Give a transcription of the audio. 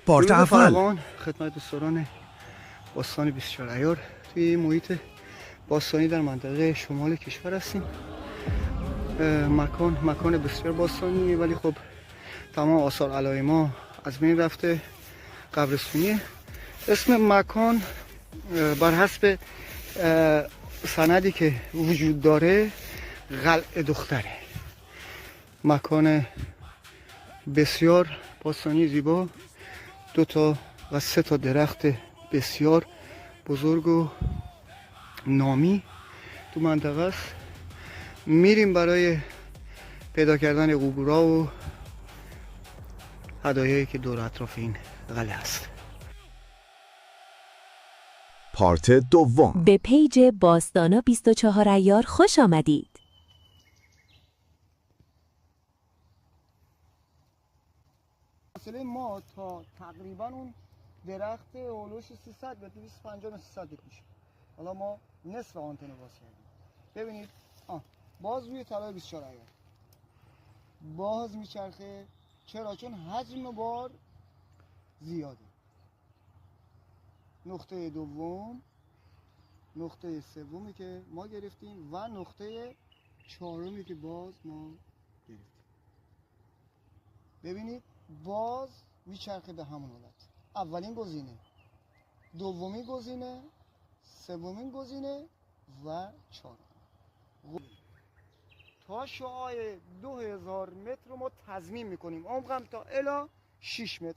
پارت اول. فراوان خدمت دوستان باستان 24 عیار. توی محیط باستانی در منطقه شمال کشور هستیم. مکان بسیار باستانی، ولی خب تمام آثار علای ما از بین رفته. قبرستونیه. اسم مکان بر حسب سندی که وجود داره قلعه دختره. مکان بسیار باستانی زیبا، 2 تا و 3 تا درخت بسیار بزرگ و نامی تو منطقه است. میریم برای پیدا کردن قبورا و هدایایی که دور اطراف این قلعه است. پارت دوم. به پیج باستانا 24 عیار خوش آمدید. فاصله ما تا تقریبا اون درخت اولوش 300 به 250 تا 300 میشه. حالا ما نصف آنتن باز کردیم. ببینید باز روی طلای 24 عیار باز میچرخه. چرا؟ چون حجم بار زیاده. نقطه دوم، نقطه سومی که ما گرفتیم و نقطه چهارمی که باز ما گرفتیم. ببینید باز میچرخه به همون حالت. اولین گزینه، دومین گزینه، سومین گزینه و چهارمین. تا شعاع 2000 متر رو ما تضمین میکنیم. عمقم تا الی 6 متر.